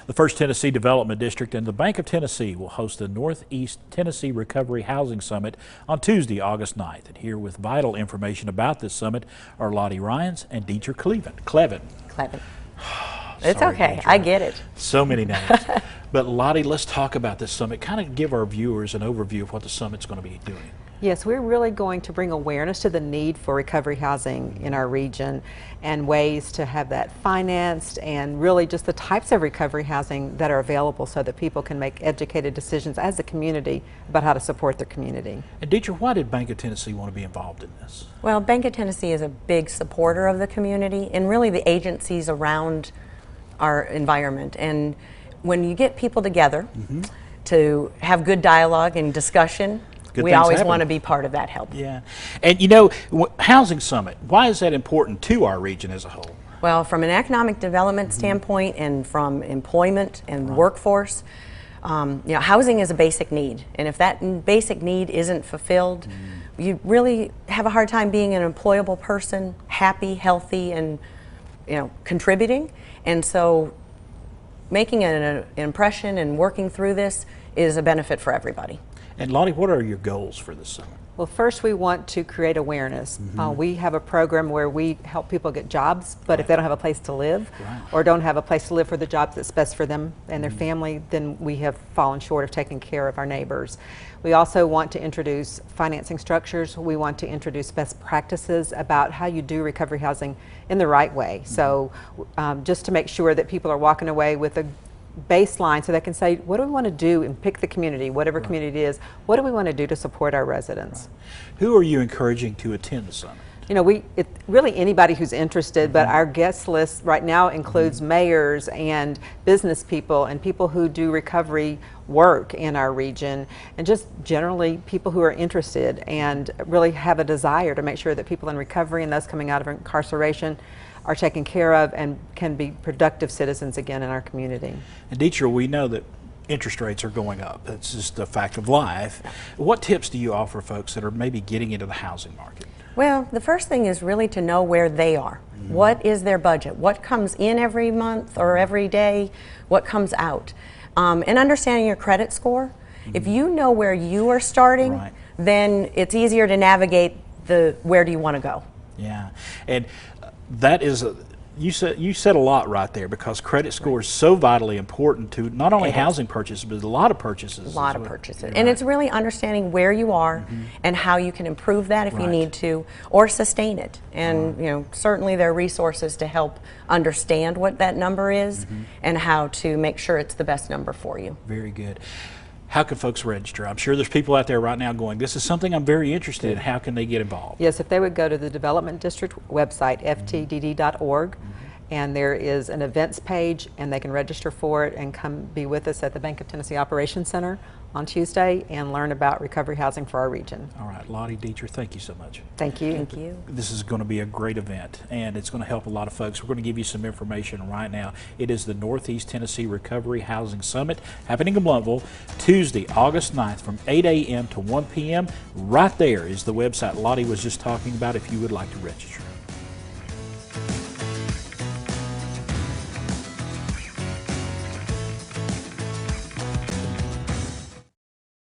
The First Tennessee Development District and the Bank of Tennessee will host the Northeast Tennessee Recovery Housing Summit on Tuesday, August 9th. And here with vital information about this summit are Lottie Ryans and Detra Cleven. It's Sorry, okay. Detra. I get it. So many names. But Lottie, let's talk about this summit. Kind of give our viewers an overview of what the summit's going to be doing. Yes, we're really going to bring awareness to the need for recovery housing in our region and ways to have that financed and really just the types of recovery housing that are available so that people can make educated decisions as a community about how to support their community. And Detra, why did Bank of Tennessee want to be involved in this? Well, Bank of Tennessee is a big supporter of the community and really the agencies around our environment. And when you get people together to have good dialogue and discussion, we always want to be part of that help. Yeah. And you know, Housing Summit, why is that important to our region as a whole? Well, from an economic development standpoint and from employment and workforce, you know, housing is a basic need. And if that basic need isn't fulfilled, you really have a hard time being an employable person, happy, healthy, and, you know, contributing. And so making an impression and working through this is a benefit for everybody. And Lottie, what are your goals for this summit? Well, first we want to create awareness. We have a program where we help people get jobs, but if they don't have a place to live or don't have a place to live for the jobs that's best for them and their family, then we have fallen short of taking care of our neighbors. We also want to introduce financing structures. We want to introduce best practices about how you do recovery housing in the right way. So just to make sure that people are walking away with a baseline so they can say, what do we want to do, and pick the community, whatever community it is, what do we want to do to support our residents? Who are you encouraging to attend the summit? You know, really anybody who's interested, but our guest list right now includes mayors and business people and people who do recovery work in our region, and just generally people who are interested and really have a desire to make sure that people in recovery and those coming out of incarceration are taken care of and can be productive citizens again in our community. And Detra, we know that interest rates are going up. That's just a fact of life. What tips do you offer folks that are maybe getting into the housing market? Well, the first thing is really to know where they are. What is their budget? What comes in every month or every day? What comes out? And understanding your credit score. If you know where you are starting, then it's easier to navigate the where do you want to go. Yeah, and that is, you said a lot right there, because credit score is so vitally important to not only housing purchases, but a lot of purchases. A lot of purchases. And it's really understanding where you are and how you can improve that if you need to, or sustain it. And you know, certainly there are resources to help understand what that number is and how to make sure it's the best number for you. Very good. How can folks register? I'm sure there's people out there right now going, this is something I'm very interested in. How can they get involved? Yes, if they would go to the Development District website, ftdd.org, and there is an events page, and they can register for it and come be with us at the Bank of Tennessee Operations Center on Tuesday and learn about recovery housing for our region. All right, Lottie, Detra, thank you so much. Thank you. Thank you. This is going to be a great event, and it's going to help a lot of folks. We're going to give you some information right now. It is the Northeast Tennessee Recovery Housing Summit happening in Blountville, Tuesday, August 9th from 8 a.m. to 1 p.m. Right there is the website Lottie was just talking about if you would like to register.